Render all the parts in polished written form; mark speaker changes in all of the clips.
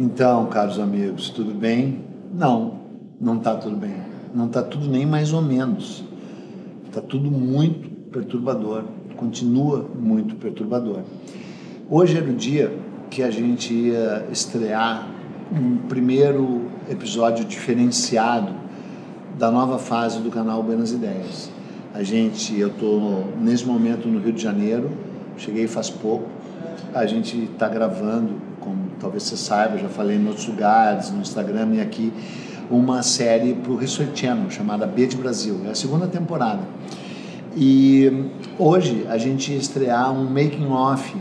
Speaker 1: Então, caros amigos, tudo bem? Não, não está tudo bem. Não está tudo nem mais ou menos. Está tudo muito perturbador. Continua muito perturbador. Hoje era o dia que a gente ia estrear um primeiro episódio diferenciado da nova fase do canal Buenas Ideias. Eu estou nesse momento no Rio de Janeiro, cheguei faz pouco. A gente está gravando, como talvez você saiba, já falei em outros lugares, no Instagram e aqui, uma série para o History Channel chamada B de Brasil. É a segunda temporada. E hoje a gente ia estrear um making of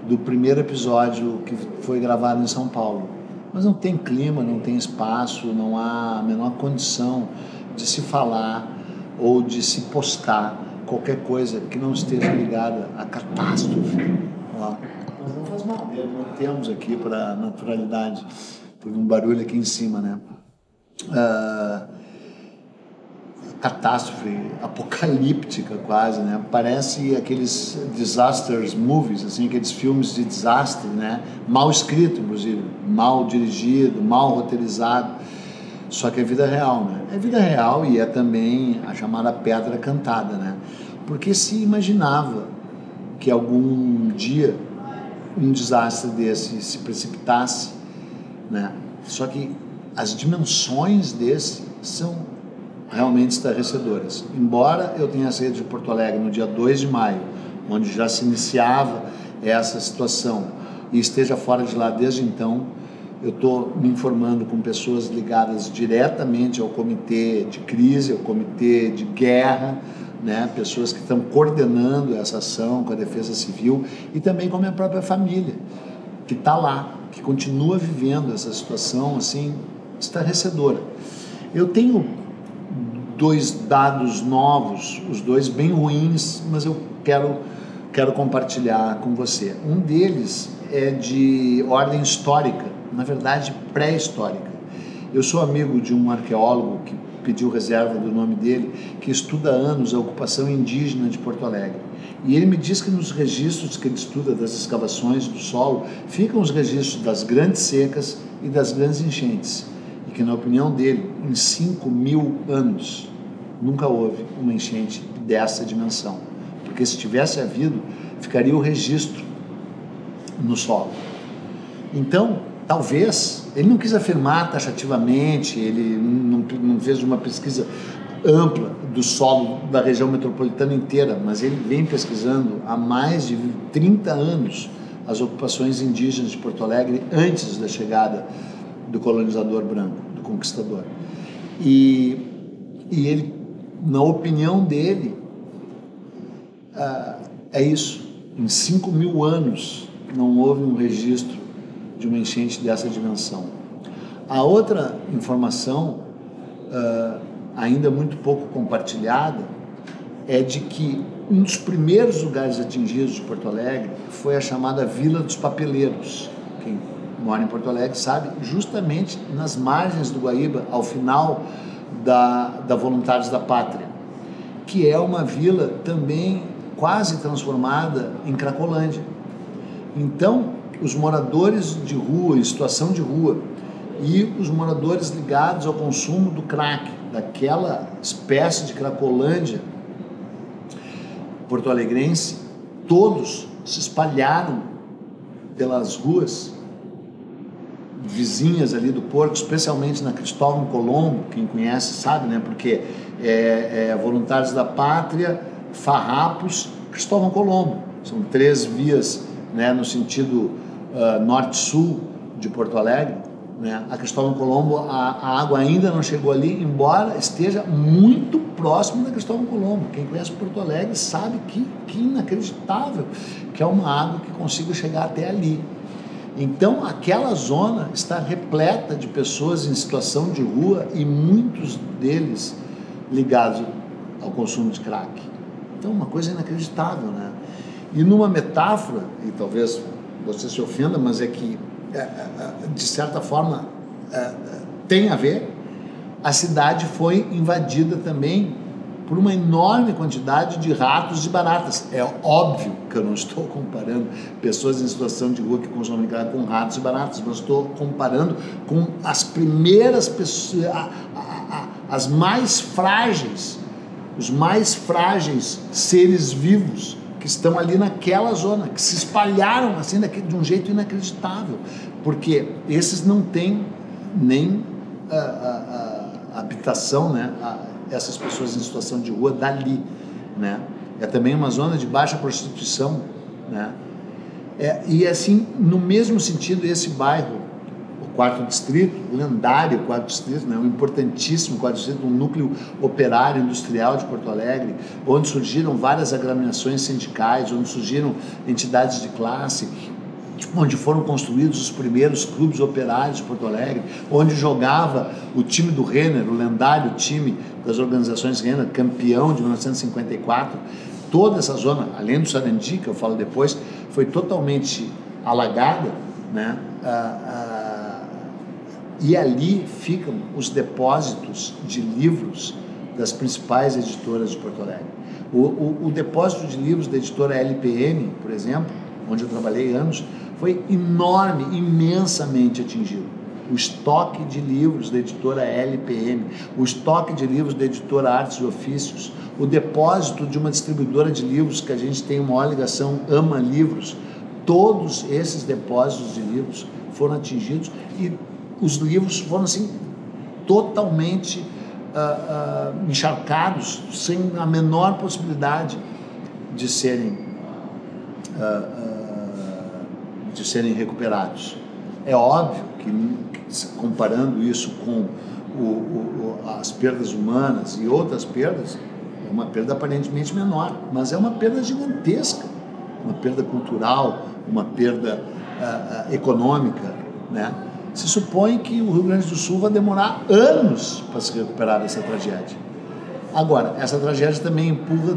Speaker 1: do primeiro episódio que foi gravado em São Paulo. Mas não tem clima, não tem espaço, não há a menor condição de se falar ou de se postar qualquer coisa que não esteja ligada à catástrofe. Ó, mas não faz mal, não temos aqui para naturalidade, por um barulho aqui em cima, né? Catástrofe apocalíptica quase, né? Parece aqueles disasters movies, assim, aqueles filmes de desastre, né? Mal escrito, inclusive, mal dirigido, mal roteirizado. Só que é vida real, né? É vida real e é também a chamada pedra cantada, né? Porque se imaginava que algum dia um desastre desse se precipitasse, né? Só que as dimensões desse são realmente estarrecedoras. Embora eu tenha saído de Porto Alegre no dia 2 de maio, onde já se iniciava essa situação, e esteja fora de lá desde então, eu estou me informando com pessoas ligadas diretamente ao comitê de crise, ao comitê de guerra, né? Pessoas que estão coordenando essa ação com a Defesa Civil e também com a minha própria família, que está lá, que continua vivendo essa situação assim estarrecedora. Eu tenho dois dados novos, os dois bem ruins, mas eu quero compartilhar com você. Um deles é de ordem histórica, na verdade pré-histórica. Eu sou amigo de um arqueólogo que pediu reserva do nome dele, que estuda há anos a ocupação indígena de Porto Alegre. E ele me diz que nos registros que ele estuda das escavações do solo, ficam os registros das grandes secas e das grandes enchentes. E que, na opinião dele, em 5.000 anos, nunca houve uma enchente dessa dimensão. Porque se tivesse havido, ficaria o registro no solo. Então, talvez, ele não quis afirmar taxativamente, ele não fez uma pesquisa ampla do solo da região metropolitana inteira, mas ele vem pesquisando há mais de 30 anos as ocupações indígenas de Porto Alegre antes da chegada do colonizador branco, do conquistador. E ele, na opinião dele, é isso. Em 5.000 anos não houve um registro de uma enchente dessa dimensão. A outra informação, ainda muito pouco compartilhada, é de que um dos primeiros lugares atingidos de Porto Alegre foi a chamada Vila dos Papeleiros. Quem mora em Porto Alegre sabe, justamente nas margens do Guaíba, ao final da Voluntários da Pátria, que é uma vila também quase transformada em Cracolândia. Então, os moradores de rua, em situação de rua, e os moradores ligados ao consumo do crack, daquela espécie de Cracolândia porto-alegrense, todos se espalharam pelas ruas vizinhas ali do Porto, especialmente na Cristóvão Colombo, quem conhece sabe, né? Porque Voluntários da Pátria, Farrapos, Cristóvão Colombo. São 3 vias, né, no sentido norte-sul de Porto Alegre, né? A Cristóvão Colombo, a água ainda não chegou ali, embora esteja muito próximo da Cristóvão Colombo. Quem conhece Porto Alegre sabe que inacreditável que é uma água que consiga chegar até ali. Então, aquela zona está repleta de pessoas em situação de rua e muitos deles ligados ao consumo de crack. Então, uma coisa inacreditável, né? E numa metáfora, e talvez você se ofenda, mas é que, de certa forma, tem a ver, a cidade foi invadida também por uma enorme quantidade de ratos e baratas. É óbvio que eu não estou comparando pessoas em situação de rua que consomem carne com ratos e baratas, mas estou comparando com as primeiras pessoas, as mais frágeis, os mais frágeis seres vivos que estão ali naquela zona, que se espalharam assim de um jeito inacreditável, porque esses não têm nem habitação, né? Essas pessoas em situação de rua dali, né? É também uma zona de baixa prostituição, né? E assim, no mesmo sentido, esse bairro, o Quarto Distrito, o lendário Quarto Distrito, né? Um importantíssimo Quarto Distrito, um núcleo operário industrial de Porto Alegre, onde surgiram várias agremiações sindicais, onde surgiram entidades de classe, onde foram construídos os primeiros clubes operários de Porto Alegre, onde jogava o time do Renner, o lendário time das organizações Renner, campeão de 1954. Toda essa zona, além do Sarandi, que eu falo depois, foi totalmente alagada, né? E ali ficam os depósitos de livros das principais editoras de Porto Alegre. O depósito de livros da editora LPM, por exemplo, onde eu trabalhei anos, foi enorme, imensamente atingido. O estoque de livros da editora LPM, o estoque de livros da editora Artes e Ofícios, o depósito de uma distribuidora de livros que a gente tem uma maior ligação, Ama Livros, todos esses depósitos de livros foram atingidos e os livros foram assim totalmente encharcados, sem a menor possibilidade de serem recuperados. É óbvio que, comparando isso com as perdas humanas e outras perdas, é uma perda aparentemente menor, mas é uma perda gigantesca, uma perda cultural, uma perda econômica, né? Se supõe que o Rio Grande do Sul vai demorar anos para se recuperar dessa tragédia. Agora, essa tragédia também empurra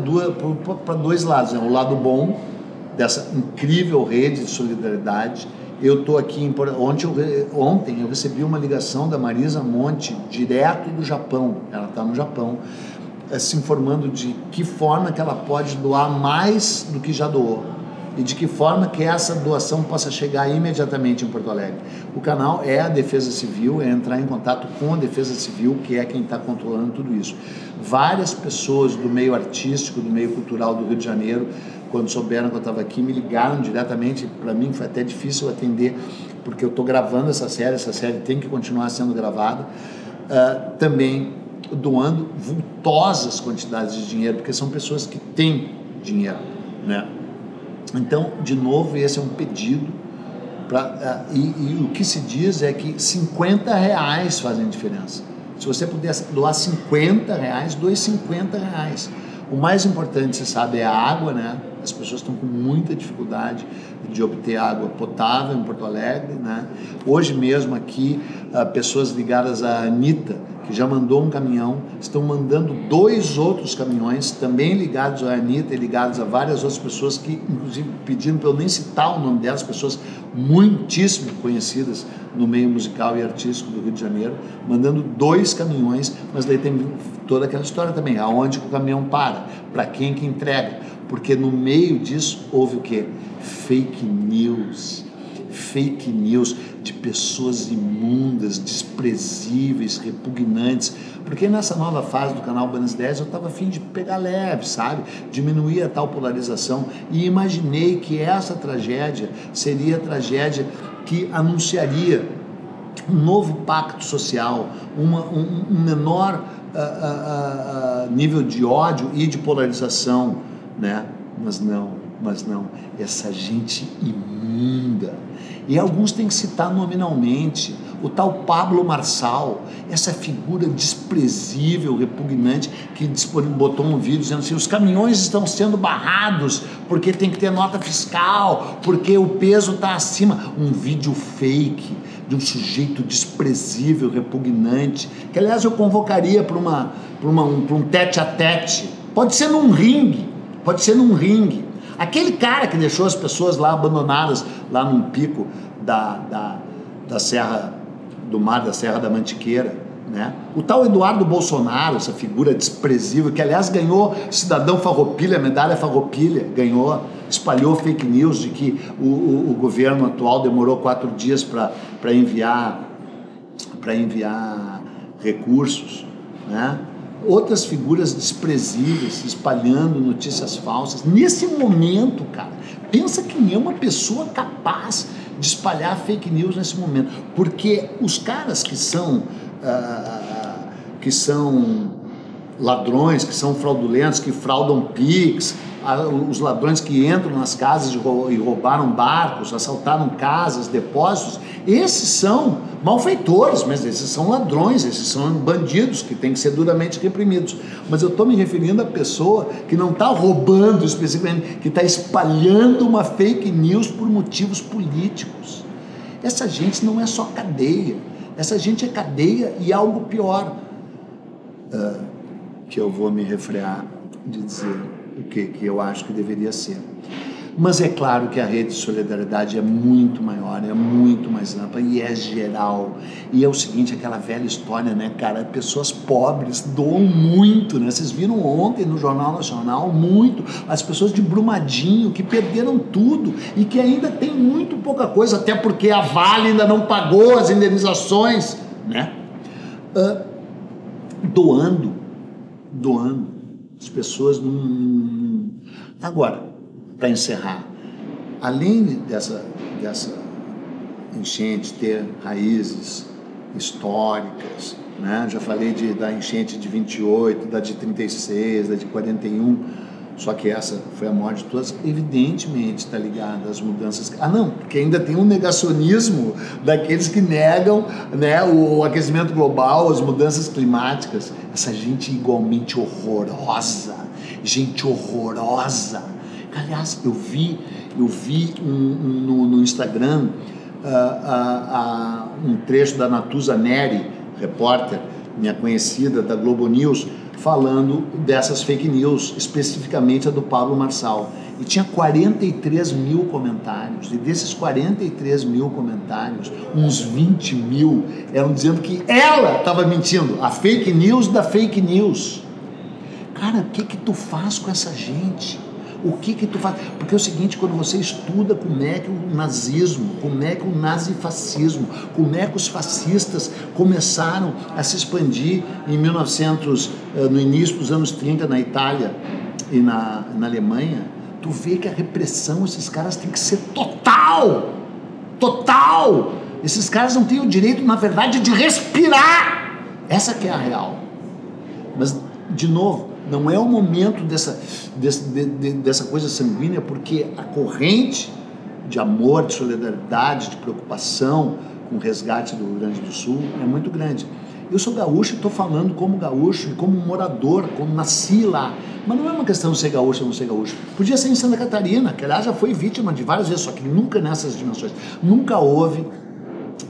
Speaker 1: para dois lados, né? O lado bom dessa incrível rede de solidariedade. Eu estou aqui, ontem eu recebi uma ligação da Marisa Monte, direto do Japão, ela está no Japão, se informando de que forma que ela pode doar mais do que já doou e de que forma que essa doação possa chegar imediatamente em Porto Alegre. O canal é a Defesa Civil, é entrar em contato com a Defesa Civil, que é quem está controlando tudo isso. Várias pessoas do meio artístico, do meio cultural do Rio de Janeiro, quando souberam que eu estava aqui, me ligaram diretamente. Para mim foi até difícil atender, porque eu estou gravando essa série tem que continuar sendo gravada, também doando vultosas quantidades de dinheiro, porque são pessoas que têm dinheiro, né? Então, de novo, esse é um pedido, e o que se diz é que R$50 fazem diferença. Se você puder doar R$50, doe R$50. O mais importante, você sabe, é a água, né? As pessoas estão com muita dificuldade de obter água potável em Porto Alegre, né? Hoje mesmo aqui, pessoas ligadas à Anitta, que já mandou um caminhão, estão mandando 2 outros caminhões, também ligados à Anitta e ligados a várias outras pessoas que, inclusive, pediram para eu nem citar o nome delas, pessoas muitíssimo conhecidas no meio musical e artístico do Rio de Janeiro, mandando 2 caminhões, mas daí tem toda aquela história também, aonde que o caminhão para quem que entrega, porque no meio disso houve o quê? Fake news de pessoas imundas, desprezíveis, repugnantes, porque nessa nova fase do canal Buenas 10 eu estava a fim de pegar leve, sabe? Diminuir a tal polarização e imaginei que essa tragédia seria a tragédia que anunciaria um novo pacto social, um menor nível de ódio e de polarização, né? Mas não, essa gente imunda. E alguns têm que citar nominalmente, o tal Pablo Marçal, essa figura desprezível, repugnante, que botou um vídeo dizendo assim, os caminhões estão sendo barrados, porque tem que ter nota fiscal, porque o peso está acima. Um vídeo fake, de um sujeito desprezível, repugnante, que aliás eu convocaria para um tete-a-tete, pode ser num ringue, aquele cara que deixou as pessoas lá abandonadas, lá num pico da Serra do Mar, da Serra da Mantiqueira, né? O tal Eduardo Bolsonaro, essa figura desprezível, que aliás ganhou cidadão Farroupilha, medalha Farroupilha, ganhou, espalhou fake news de que o governo atual demorou 4 dias para enviar recursos, né? Outras figuras desprezíveis espalhando notícias falsas. Nesse momento, cara, pensa quem é uma pessoa capaz de espalhar fake news nesse momento, porque os caras que são ladrões, que são fraudulentos, que fraudam PIX, os ladrões que entram nas casas e roubaram barcos, assaltaram casas, depósitos, esses são malfeitores, mas esses são ladrões, esses são bandidos que têm que ser duramente reprimidos. Mas eu estou me referindo à pessoa que não está roubando especificamente, que está espalhando uma fake news por motivos políticos. Essa gente não é só cadeia, essa gente é cadeia e algo pior, que eu vou me refrear de dizer o que eu acho que deveria ser. Mas é claro que a rede de solidariedade é muito maior, é muito mais ampla e é geral. E é o seguinte, aquela velha história, né, cara? Pessoas pobres doam muito, né? Vocês viram ontem no Jornal Nacional, muito. As pessoas de Brumadinho que perderam tudo e que ainda tem muito pouca coisa, até porque a Vale ainda não pagou as indenizações, né? Doando. As pessoas não... Agora, para encerrar, além dessa enchente ter raízes históricas, né? Já falei da enchente de 28, da de 36, da de 41, só que essa foi a maior de todas, evidentemente está ligada às mudanças... não, porque ainda tem um negacionismo daqueles que negam, né, o aquecimento global, as mudanças climáticas. Essa gente igualmente horrorosa, Aliás, eu vi no Instagram um trecho da Natuza Neri, repórter, minha conhecida da Globo News, falando dessas fake news, especificamente a do Pablo Marçal. E tinha 43 mil comentários, e desses 43 mil comentários, uns 20 mil eram dizendo que ela estava mentindo, a fake news da fake news. Cara, o que tu faz com essa gente? O que tu faz? Porque é o seguinte, quando você estuda como é que o nazismo, como é que o nazifascismo, como é que os fascistas começaram a se expandir em 1900, no início dos anos 30 na Itália e na Alemanha, tu vê que a repressão, esses caras têm que ser total! Esses caras não têm o direito, na verdade, de respirar! Essa que é a real. Mas, de novo, não é o momento dessa coisa sanguínea, porque a corrente de amor, de solidariedade, de preocupação com o resgate do Rio Grande do Sul é muito grande. Eu sou gaúcho e estou falando como gaúcho e como morador, como nasci lá. Mas não é uma questão de ser gaúcho ou não ser gaúcho. Podia ser em Santa Catarina, que aliás já foi vítima de várias vezes, só que nunca nessas dimensões. Nunca houve...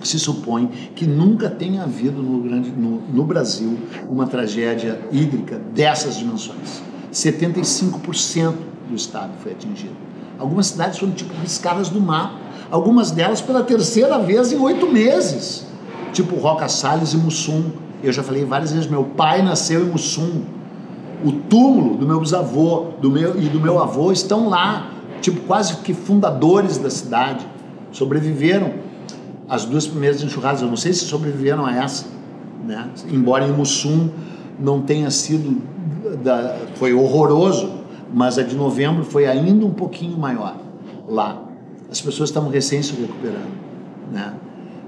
Speaker 1: Se supõe que nunca tenha havido no Brasil uma tragédia hídrica dessas dimensões. 75% do estado foi atingido. Algumas cidades foram tipo riscadas do mapa, algumas delas pela terceira vez em 8 meses, tipo Roca Salles e Mussum. Eu já falei várias vezes, meu pai nasceu em Mussum, o túmulo do meu bisavô e do meu avô estão lá, tipo quase que fundadores da cidade, sobreviveram as 2 primeiras enxurradas. Eu não sei se sobreviveram a essa, né? Embora em Mussum não tenha sido, foi horroroso, mas a de novembro foi ainda um pouquinho maior lá. As pessoas estavam recém se recuperando, né?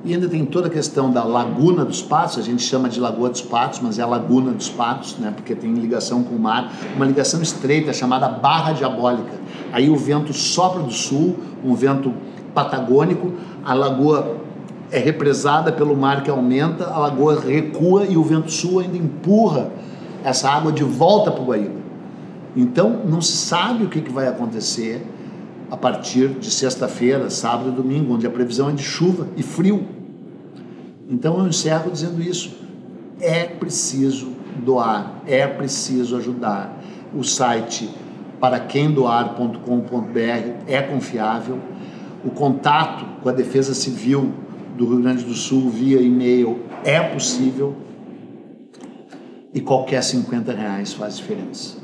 Speaker 1: E ainda tem toda a questão da Laguna dos Patos, a gente chama de Lagoa dos Patos, mas é a Laguna dos Patos, né? Porque tem ligação com o mar, uma ligação estreita chamada Barra Diabólica. Aí o vento sopra do sul, um vento patagônico, a lagoa é represada pelo mar que aumenta, a lagoa recua e o vento sul ainda empurra essa água de volta para o Guaíba. Então não se sabe o que vai acontecer a partir de sexta-feira, sábado e domingo, onde a previsão é de chuva e frio. Então eu encerro dizendo isso: é preciso doar, é preciso ajudar. O site paraquemdoar.com.br é confiável. O contato com a Defesa Civil do Rio Grande do Sul via e-mail é possível, e qualquer R$50 faz diferença.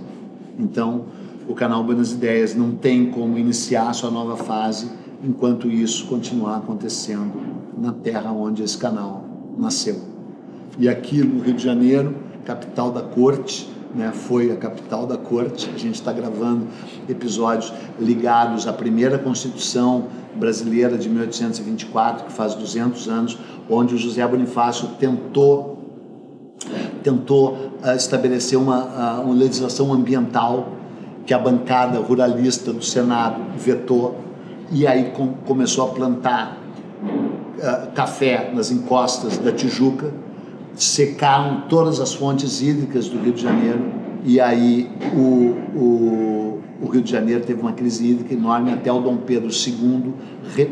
Speaker 1: Então, o canal Buenas Ideias não tem como iniciar a sua nova fase enquanto isso continuar acontecendo na terra onde esse canal nasceu. E aqui no Rio de Janeiro, capital da corte, né, foi a capital da corte. A gente está gravando episódios ligados à primeira Constituição brasileira de 1824, que faz 200 anos, onde o José Bonifácio tentou estabelecer uma legislação ambiental que a bancada ruralista do Senado vetou, e aí começou a plantar café nas encostas da Tijuca, secaram todas as fontes hídricas do Rio de Janeiro, e aí o Rio de Janeiro teve uma crise hídrica enorme até o Dom Pedro II,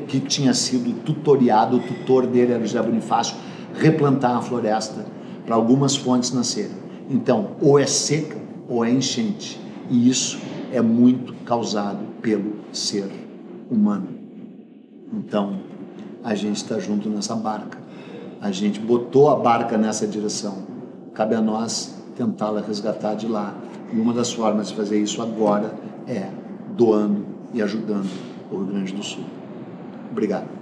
Speaker 1: que tinha sido tutoriado, o tutor dele era o José Bonifácio, replantar a floresta para algumas fontes nascerem. Então, ou é seca ou é enchente, e isso é muito causado pelo ser humano. Então, a gente está junto nessa barca. A gente botou a barca nessa direção. Cabe a nós tentá-la resgatar de lá. E uma das formas de fazer isso agora é doando e ajudando o Rio Grande do Sul. Obrigado.